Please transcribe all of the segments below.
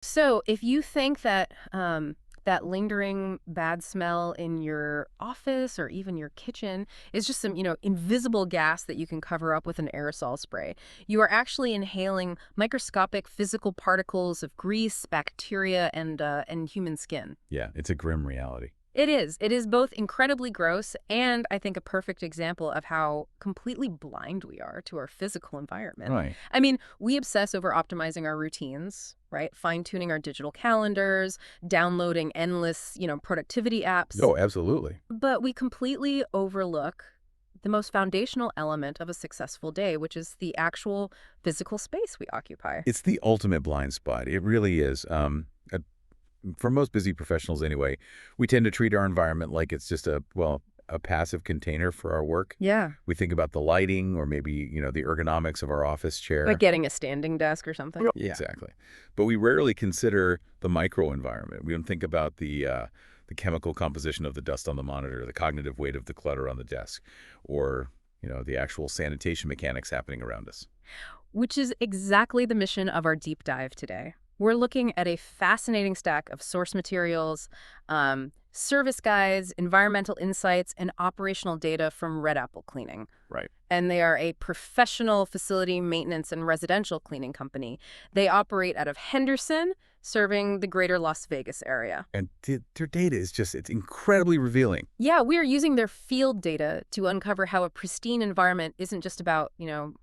So if you think that that lingering bad smell in your office or even your kitchen is just some, invisible gas that you can cover up with an aerosol spray, you are actually inhaling microscopic physical particles of grease, bacteria, and human skin. Yeah, it's a grim reality. It is. It is both incredibly gross and, I think, a perfect example of how completely blind we are to our physical environment. Right. I mean, we obsess over optimizing our routines, right? Fine-tuning our digital calendars, downloading endless, productivity apps. Oh, absolutely. But we completely overlook the most foundational element of a successful day, which is the actual physical space we occupy. It's the ultimate blind spot. It really is. For most busy professionals anyway, we tend to treat our environment like it's just a passive container for our work. Yeah. We think about the lighting or maybe, the ergonomics of our office Like chair. getting a standing desk or something. Yeah. Exactly. But we rarely consider the microenvironment. We don't think about the chemical composition of the dust on the monitor, the cognitive weight of the clutter on the desk, or, the actual sanitation mechanics happening around us. Which is exactly the mission of our deep dive today. We're looking at a fascinating stack of source materials, service guides, environmental insights, and operational data from Red Apple Cleaning. Right. And they are a professional facility maintenance and residential cleaning company. They operate out of Henderson, serving the greater Las Vegas area. And their data is it's incredibly revealing. Yeah, we are using their field data to uncover how a pristine environment isn't just about,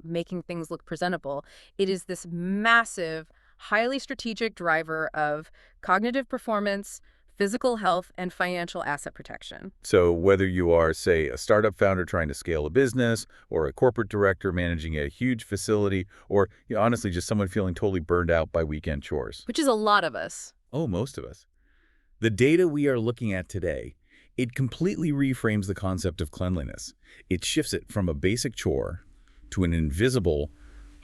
making things look presentable. It is this massive, highly strategic driver of cognitive performance, physical health, and financial asset protection. So whether you are, say, a startup founder trying to scale a business, or a corporate director managing a huge facility, or honestly just someone feeling totally burned out by weekend chores. Which is a lot of us. Oh, most of us. The data we are looking at today, it completely reframes the concept of cleanliness. It shifts it from a basic chore to an invisible,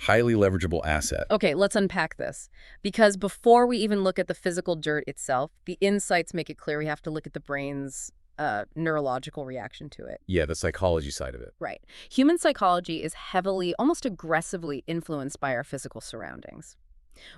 highly leverageable asset. Okay, let's unpack this. Because before we even look at the physical dirt itself, the insights make it clear we have to look at the brain's neurological reaction to it. Yeah, the psychology side of it. Right. Human psychology is heavily, almost aggressively influenced by our physical surroundings.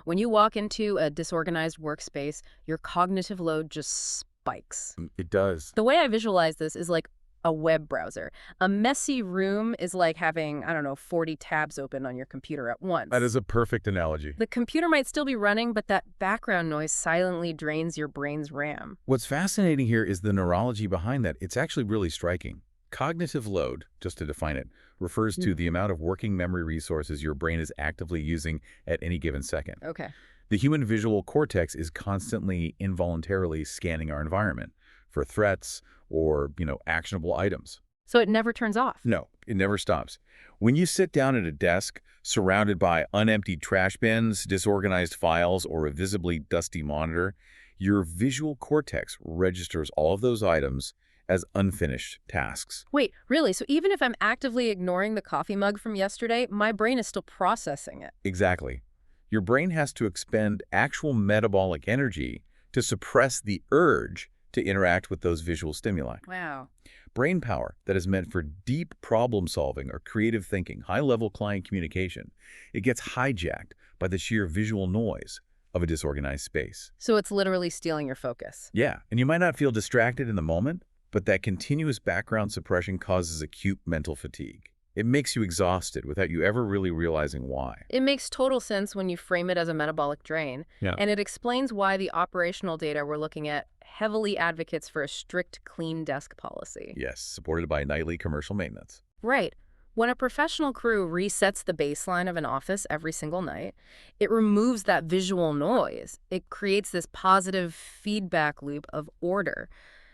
When you walk into a disorganized workspace, your cognitive load just spikes. It does. The way I visualize this is like a web browser. A messy room is like having, I don't know, 40 tabs open on your computer at once. That is a perfect analogy. The computer might still be running, but that background noise silently drains your brain's RAM. What's fascinating here is the neurology behind that. It's actually really striking. Cognitive load, just to define it, refers to the amount of working memory resources your brain is actively using at any given second. Okay. The human visual cortex is constantly, involuntarily scanning our environment for threats or, actionable items. So it never turns off. No, it never stops. When you sit down at a desk surrounded by unemptied trash bins, disorganized files, or a visibly dusty monitor, your visual cortex registers all of those items as unfinished tasks. Wait, really? So even if I'm actively ignoring the coffee mug from yesterday, my brain is still processing it. Exactly. Your brain has to expend actual metabolic energy to suppress the urge to interact with those visual stimuli. Wow. Brain power that is meant for deep problem solving or creative thinking, high-level client communication, it gets hijacked by the sheer visual noise of a disorganized space. So it's literally stealing your focus. Yeah, and you might not feel distracted in the moment, but that continuous background suppression causes acute mental fatigue. It makes you exhausted without you ever really realizing why. It makes total sense when you frame it as a metabolic drain. Yeah. And it explains why the operational data we're looking at heavily advocates for a strict clean desk policy. Yes, supported by nightly commercial maintenance. Right. When a professional crew resets the baseline of an office every single night, it removes that visual noise. It creates this positive feedback loop of order.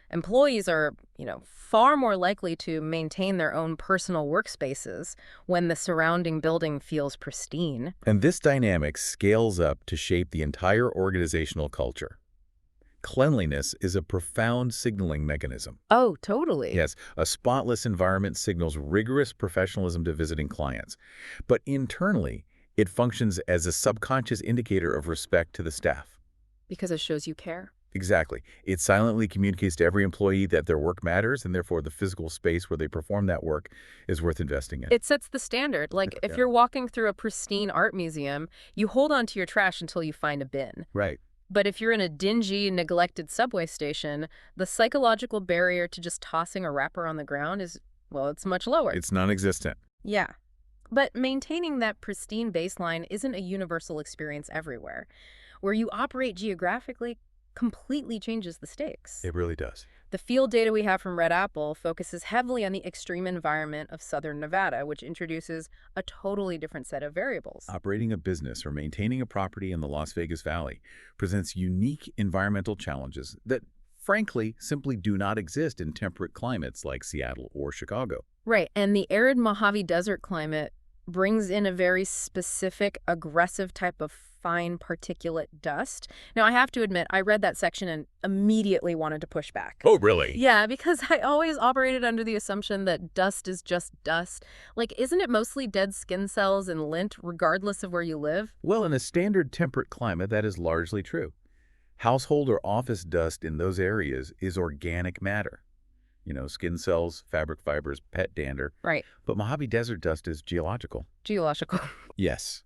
Employees are, far more likely to maintain their own personal workspaces when the surrounding building feels pristine. And this dynamic scales up to shape the entire organizational culture. Cleanliness is a profound signaling mechanism. Oh, totally. Yes, a spotless environment signals rigorous professionalism to visiting clients. But internally, it functions as a subconscious indicator of respect to the staff. Because it shows you care. Exactly. It silently communicates to every employee that their work matters, and therefore the physical space where they perform that work is worth investing in. It sets the standard. Like, if you're walking through a pristine art museum, you hold on to your trash until you find a bin. Right. But if you're in a dingy, neglected subway station, the psychological barrier to just tossing a wrapper on the ground is, well, it's much lower. It's non-existent. Yeah. But maintaining that pristine baseline isn't a universal experience everywhere. Where you operate geographically completely changes the stakes. It really does. The field data we have from Red Apple focuses heavily on the extreme environment of southern Nevada, which introduces a totally different set of variables. Operating a business or maintaining a property in the Las Vegas Valley presents unique environmental challenges that, frankly, simply do not exist in temperate climates like Seattle or Chicago. Right, and the arid Mojave Desert climate brings in a very specific, aggressive type of fine particulate dust. Now, I have to admit, I read that section and immediately wanted to push back. Oh, really? Yeah, because I always operated under the assumption that dust is just dust. Like, isn't it mostly dead skin cells and lint, regardless of where you live? Well, in a standard temperate climate, that is largely true. Household or office dust in those areas is organic matter. Skin cells, fabric fibers, pet dander. Right. But Mojave Desert dust is geological. Geological. Yes.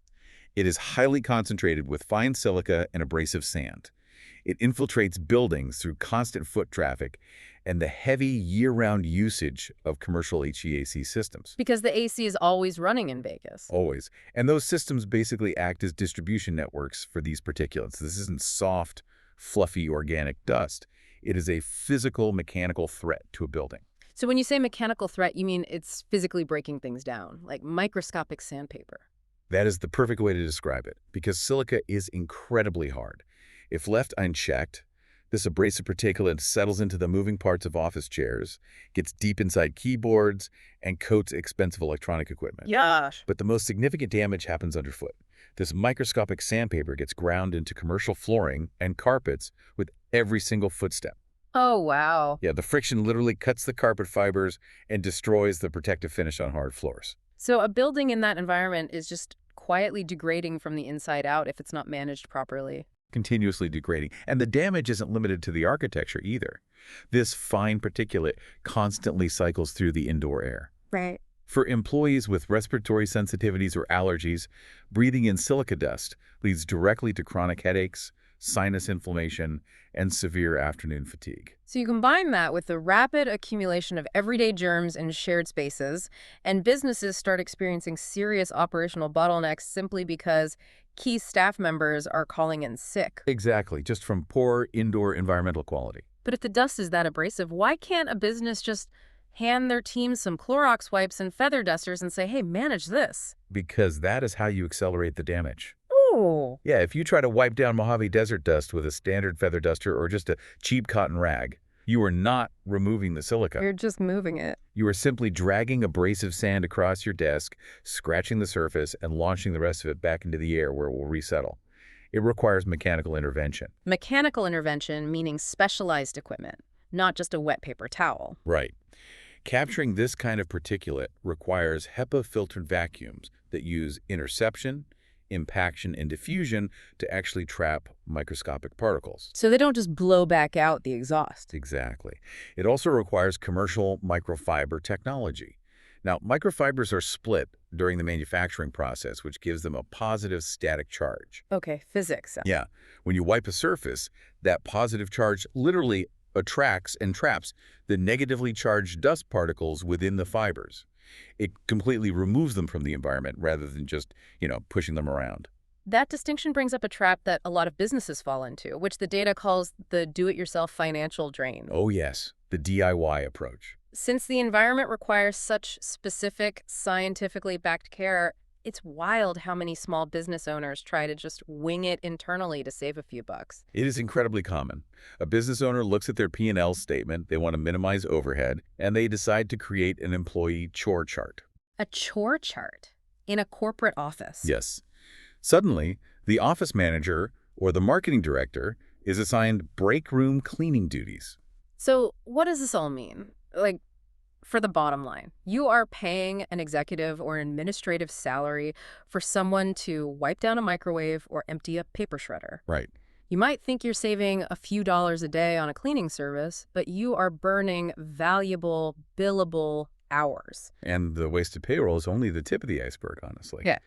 It is highly concentrated with fine silica and abrasive sand. It infiltrates buildings through constant foot traffic and the heavy year-round usage of commercial HVAC systems. Because the AC is always running in Vegas. Always. And those systems basically act as distribution networks for these particulates. This isn't soft, fluffy organic dust. It is a physical, mechanical threat to a building. So when you say mechanical threat, you mean it's physically breaking things down, like microscopic sandpaper. That is the perfect way to describe it, because silica is incredibly hard. If left unchecked, this abrasive particulate settles into the moving parts of office chairs, gets deep inside keyboards, and coats expensive electronic equipment. Gosh. But the most significant damage happens underfoot. This microscopic sandpaper gets ground into commercial flooring and carpets with every single footstep. Oh, wow. Yeah, the friction literally cuts the carpet fibers and destroys the protective finish on hard floors. So a building in that environment is just quietly degrading from the inside out if it's not managed properly. Continuously degrading. And the damage isn't limited to the architecture either. This fine particulate constantly cycles through the indoor air. Right. For employees with respiratory sensitivities or allergies, breathing in silica dust leads directly to chronic headaches, sinus inflammation, and severe afternoon fatigue. So you combine that with the rapid accumulation of everyday germs in shared spaces, and businesses start experiencing serious operational bottlenecks simply because key staff members are calling in sick. Exactly, just from poor indoor environmental quality. But if the dust is that abrasive, why can't a business just hand their team some Clorox wipes and feather dusters and say, hey, manage this? Because that is how you accelerate the damage. Ooh. Yeah, if you try to wipe down Mojave Desert dust with a standard feather duster or just a cheap cotton rag, you are not removing the silica. You're just moving it. You are simply dragging abrasive sand across your desk, scratching the surface, and launching the rest of it back into the air where it will resettle. It requires mechanical intervention. Mechanical intervention meaning specialized equipment, not just a wet paper towel. Right. Capturing this kind of particulate requires HEPA-filtered vacuums that use interception, impaction, and diffusion to actually trap microscopic particles. So they don't just blow back out the exhaust. Exactly. It also requires commercial microfiber technology. Now, microfibers are split during the manufacturing process, which gives them a positive static charge. Okay, physics. Yeah. When you wipe a surface, that positive charge literally attracts and traps the negatively charged dust particles within the fibers. It completely removes them from the environment rather than just, pushing them around. That distinction brings up a trap that a lot of businesses fall into, which the data calls the do-it-yourself financial drain. Oh, yes, the DIY approach. Since the environment requires such specific, scientifically backed care, it's wild how many small business owners try to just wing it internally to save a few bucks. It is incredibly common. A business owner looks at their P&L statement, they want to minimize overhead, and they decide to create an employee chore chart. A chore chart in a corporate office. Yes. Suddenly, the office manager or the marketing director is assigned break room cleaning duties. So what does this all mean? Like, for the bottom line, you are paying an executive or an administrative salary for someone to wipe down a microwave or empty a paper shredder. Right. You might think you're saving a few dollars a day on a cleaning service, but you are burning valuable, billable hours. And the wasted payroll is only the tip of the iceberg, honestly. Yeah.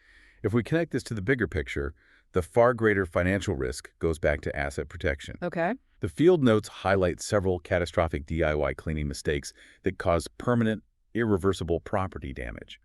If we connect this to the bigger picture, The far greater financial risk goes back to asset protection. Okay. The field notes highlight several catastrophic DIY cleaning mistakes that cause permanent, irreversible property damage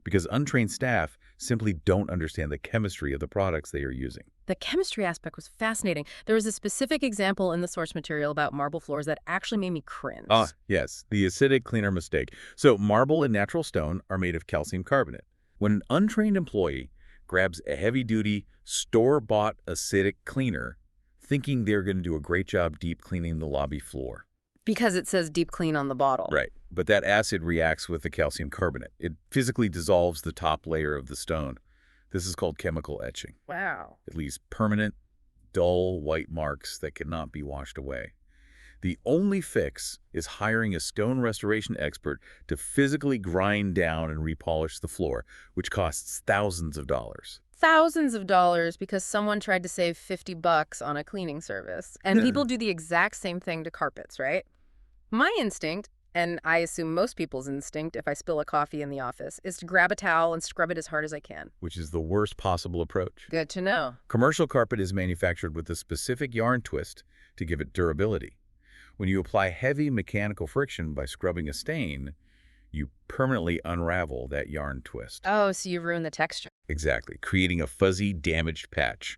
because untrained staff simply don't understand the chemistry of the products they are using. The chemistry aspect was fascinating. There was a specific example in the source material about marble floors that actually made me cringe. Ah, yes, the acidic cleaner mistake. So marble and natural stone are made of calcium carbonate. When an untrained employee grabs a heavy-duty, store-bought acidic cleaner, thinking they're going to do a great job deep cleaning the lobby floor. Because it says deep clean on the bottle. Right, but that acid reacts with the calcium carbonate. It physically dissolves the top layer of the stone. This is called chemical etching. Wow. It leaves permanent, dull white marks that cannot be washed away. The only fix is hiring a stone restoration expert to physically grind down and repolish the floor, which costs thousands of dollars. Thousands of dollars because someone tried to save $50 on a cleaning service. And people do the exact same thing to carpets, right? My instinct, and I assume most people's instinct if I spill a coffee in the office, is to grab a towel and scrub it as hard as I can. Which is the worst possible approach. Good to know. Commercial carpet is manufactured with a specific yarn twist to give it durability. When you apply heavy mechanical friction by scrubbing a stain, you permanently unravel that yarn twist. Oh, so you ruined the texture. Exactly, creating a fuzzy, damaged patch.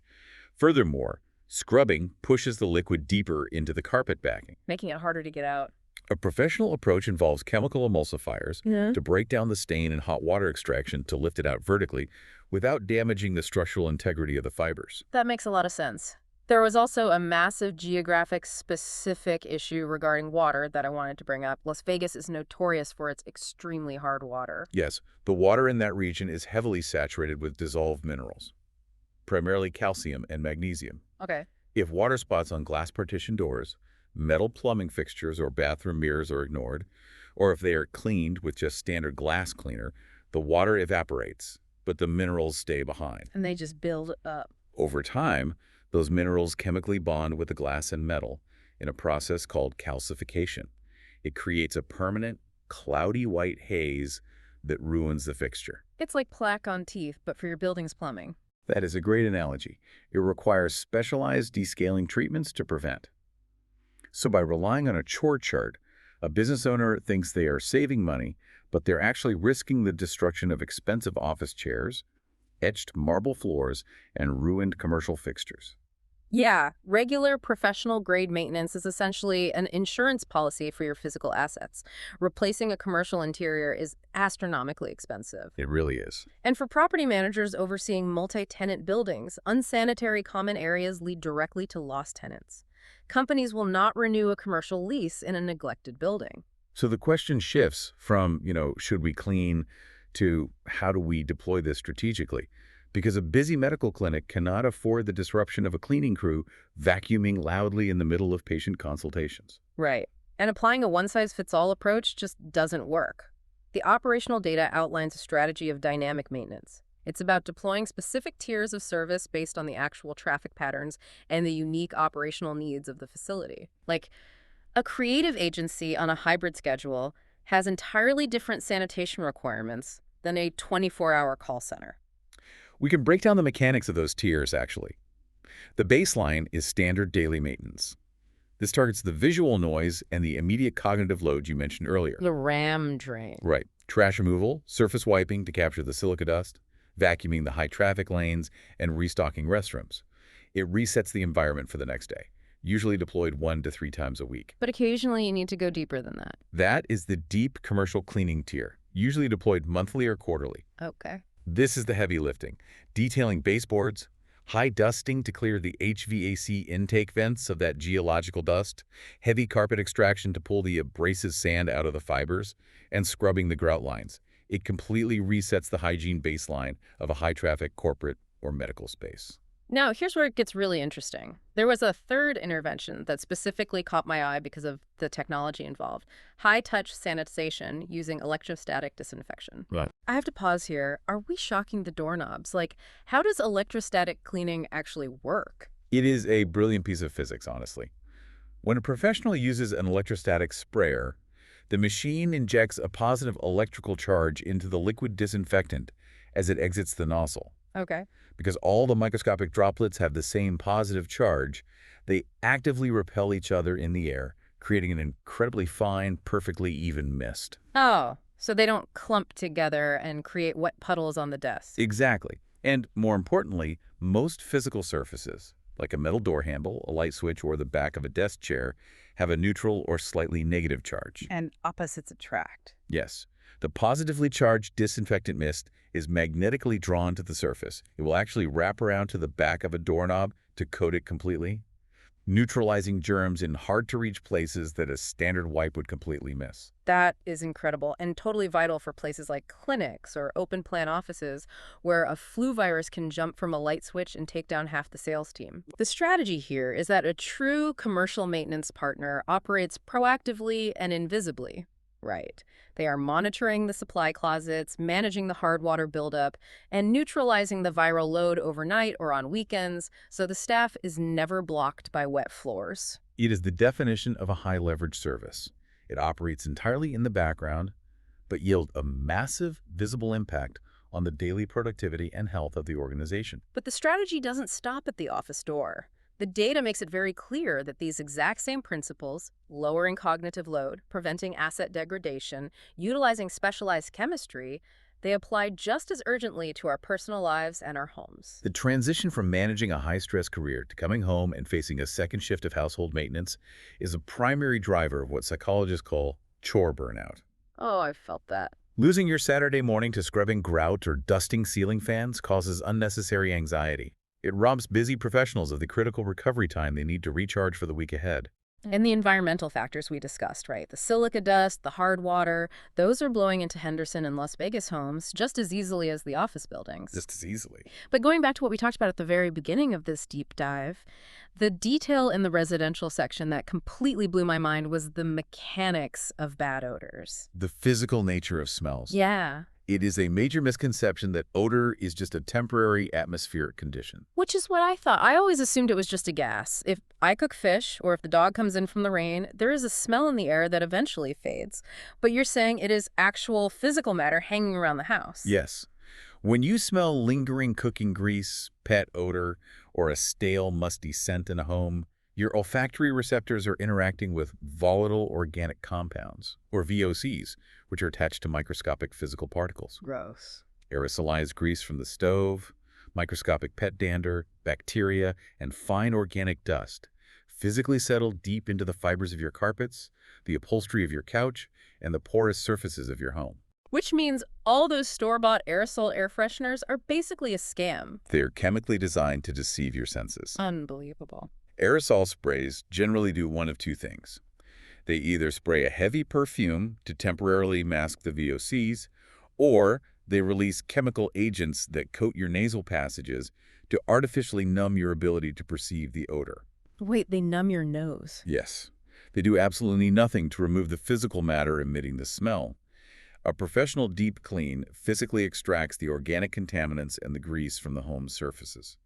Furthermore, scrubbing pushes the liquid deeper into the carpet backing. Making it harder to get out. A professional approach involves chemical emulsifiers to break down the stain and hot water extraction to lift it out vertically without damaging the structural integrity of the fibers. That makes a lot of sense. There was also a massive geographic-specific issue regarding water that I wanted to bring up. Las Vegas is notorious for its extremely hard water. Yes, the water in that region is heavily saturated with dissolved minerals, primarily calcium and magnesium. Okay. If water spots on glass partition doors, metal plumbing fixtures or bathroom mirrors are ignored, or if they are cleaned with just standard glass cleaner, the water evaporates, but the minerals stay behind. And they just build up. Over time, those minerals chemically bond with the glass and metal in a process called calcification. It creates a permanent, cloudy white haze that ruins the fixture. It's like plaque on teeth, but for your building's plumbing. That is a great analogy. It requires specialized descaling treatments to prevent. So by relying on a chore chart, a business owner thinks they are saving money, but they're actually risking the destruction of expensive office chairs, etched marble floors, and ruined commercial fixtures. Yeah, regular professional-grade maintenance is essentially an insurance policy for your physical assets. Replacing a commercial interior is astronomically expensive. It really is. And for property managers overseeing multi-tenant buildings, unsanitary common areas lead directly to lost tenants. Companies will not renew a commercial lease in a neglected building. So the question shifts from, should we clean to how do we deploy this strategically? Because a busy medical clinic cannot afford the disruption of a cleaning crew vacuuming loudly in the middle of patient consultations. Right. And applying a one-size-fits-all approach just doesn't work. The operational data outlines a strategy of dynamic maintenance. It's about deploying specific tiers of service based on the actual traffic patterns and the unique operational needs of the facility. Like, a creative agency on a hybrid schedule has entirely different sanitation requirements than a 24-hour call center. We can break down the mechanics of those tiers, actually. The baseline is standard daily maintenance. This targets the visual noise and the immediate cognitive load you mentioned earlier. The ram drain. Right. Trash removal, surface wiping to capture the silica dust, vacuuming the high traffic lanes, and restocking restrooms. It resets the environment for the next day, usually deployed 1 to 3 times a week. But occasionally you need to go deeper than that. That is the deep commercial cleaning tier, usually deployed monthly or quarterly. Okay. This is the heavy lifting, detailing baseboards, high dusting to clear the HVAC intake vents of that geological dust, heavy carpet extraction to pull the abrasive sand out of the fibers, and scrubbing the grout lines. It completely resets the hygiene baseline of a high-traffic corporate or medical space. Now, here's where it gets really interesting. There was a third intervention that specifically caught my eye because of the technology involved. High-touch sanitization using electrostatic disinfection. Right. I have to pause here. Are we shocking the doorknobs? Like, how does electrostatic cleaning actually work? It is a brilliant piece of physics, honestly. When a professional uses an electrostatic sprayer, the machine injects a positive electrical charge into the liquid disinfectant as it exits the nozzle. Okay. Because all the microscopic droplets have the same positive charge, they actively repel each other in the air, creating an incredibly fine, perfectly even mist. Oh, so they don't clump together and create wet puddles on the desk. Exactly. And more importantly, most physical surfaces, like a metal door handle, a light switch, or the back of a desk chair, have a neutral or slightly negative charge. And opposites attract. Yes, the positively charged disinfectant mist is magnetically drawn to the surface. It will actually wrap around to the back of a doorknob to coat it completely, neutralizing germs in hard-to-reach places that a standard wipe would completely miss. That is incredible and totally vital for places like clinics or open plan offices where a flu virus can jump from a light switch and take down half the sales team. The strategy here is that a true commercial maintenance partner operates proactively and invisibly. Right. They are monitoring the supply closets, managing the hard water buildup, and neutralizing the viral load overnight or on weekends, so the staff is never blocked by wet floors. It is the definition of a high-leverage service. It operates entirely in the background, but yields a massive visible impact on the daily productivity and health of the organization. But the strategy doesn't stop at the office door. The data makes it very clear that these exact same principles, lowering cognitive load, preventing asset degradation, utilizing specialized chemistry, they apply just as urgently to our personal lives and our homes. The transition from managing a high-stress career to coming home and facing a second shift of household maintenance is a primary driver of what psychologists call chore burnout. Oh, I've felt that. Losing your Saturday morning to scrubbing grout or dusting ceiling fans causes unnecessary anxiety. It robs busy professionals of the critical recovery time they need to recharge for the week ahead. And the environmental factors we discussed, right? The silica dust, the hard water, those are blowing into Henderson and Las Vegas homes just as easily as the office buildings. Just as easily. But going back to what we talked about at the very beginning of this deep dive, the detail in the residential section that completely blew my mind was the mechanics of bad odors. The physical nature of smells. Yeah. It is a major misconception that odor is just a temporary atmospheric condition. Which is what I thought. I always assumed it was just a gas. If I cook fish or if the dog comes in from the rain, there is a smell in the air that eventually fades. But you're saying it is actual physical matter hanging around the house. Yes. When you smell lingering cooking grease, pet odor, or a stale, musty scent in a home, your olfactory receptors are interacting with volatile organic compounds, or VOCs, which are attached to microscopic physical particles. Gross. Aerosolized grease from the stove, microscopic pet dander, bacteria, and fine organic dust physically settle deep into the fibers of your carpets, the upholstery of your couch, and the porous surfaces of your home. Which means all those store-bought aerosol air fresheners are basically a scam. They are chemically designed to deceive your senses. Unbelievable. Aerosol sprays generally do one of two things. They either spray a heavy perfume to temporarily mask the VOCs, or they release chemical agents that coat your nasal passages to artificially numb your ability to perceive the odor. Wait, they numb your nose. Yes, they do absolutely nothing to remove the physical matter emitting the smell. A professional deep clean physically extracts the organic contaminants and the grease from the home's surfaces.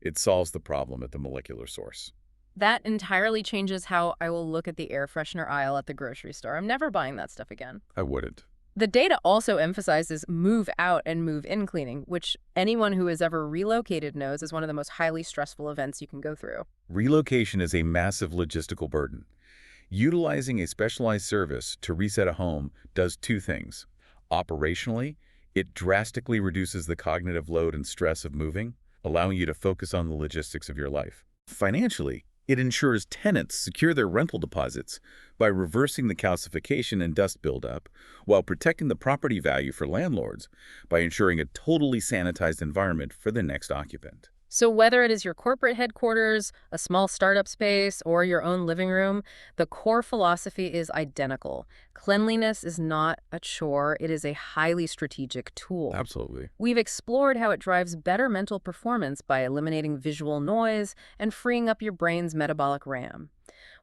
It solves the problem at the molecular source. That entirely changes how I will look at the air freshener aisle at the grocery store. I'm never buying that stuff again. I wouldn't. The data also emphasizes move out and move in cleaning, which anyone who has ever relocated knows is one of the most highly stressful events you can go through. Relocation is a massive logistical burden. Utilizing a specialized service to reset a home does two things. Operationally, it drastically reduces the cognitive load and stress of moving, allowing you to focus on the logistics of your life. Financially, it ensures tenants secure their rental deposits by reversing the calcification and dust buildup, while protecting the property value for landlords by ensuring a totally sanitized environment for the next occupant. So whether it is your corporate headquarters, a small startup space, or your own living room, the core philosophy is identical. Cleanliness is not a chore, it is a highly strategic tool. Absolutely. We've explored how it drives better mental performance by eliminating visual noise and freeing up your brain's metabolic RAM.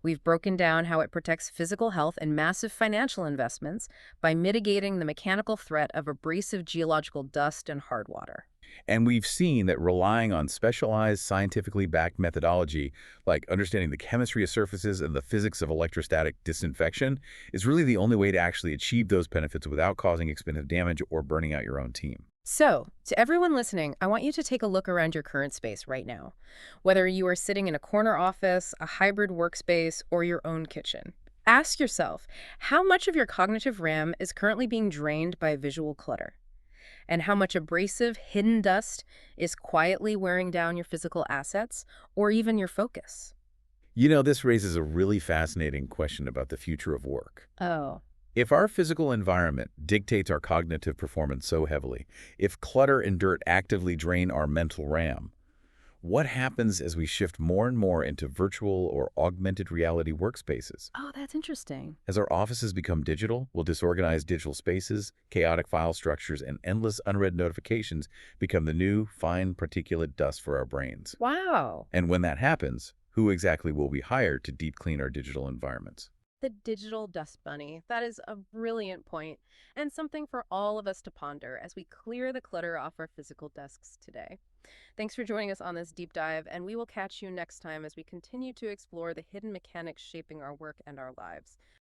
We've broken down how it protects physical health and massive financial investments by mitigating the mechanical threat of abrasive geological dust and hard water. And we've seen that relying on specialized, scientifically backed methodology, like understanding the chemistry of surfaces and the physics of electrostatic disinfection, is really the only way to actually achieve those benefits without causing expensive damage or burning out your own team. So, to everyone listening, I want you to take a look around your current space right now. Whether you are sitting in a corner office, a hybrid workspace, or your own kitchen. Ask yourself, how much of your cognitive RAM is currently being drained by visual clutter? And how much abrasive, hidden dust is quietly wearing down your physical assets or even your focus? This raises a really fascinating question about the future of work. Oh, If our physical environment dictates our cognitive performance so heavily, if clutter and dirt actively drain our mental RAM, what happens as we shift more and more into virtual or augmented reality workspaces? oh, that's interesting. As our offices become digital, will disorganized digital spaces, chaotic file structures, and endless unread notifications become the new fine particulate dust for our brains? Wow. And when that happens, who exactly will we hire to deep clean our digital environments? The digital dust bunny. That is a brilliant point, and something for all of us to ponder as we clear the clutter off our physical desks today. Thanks for joining us on this deep dive, and we will catch you next time as we continue to explore the hidden mechanics shaping our work and our lives.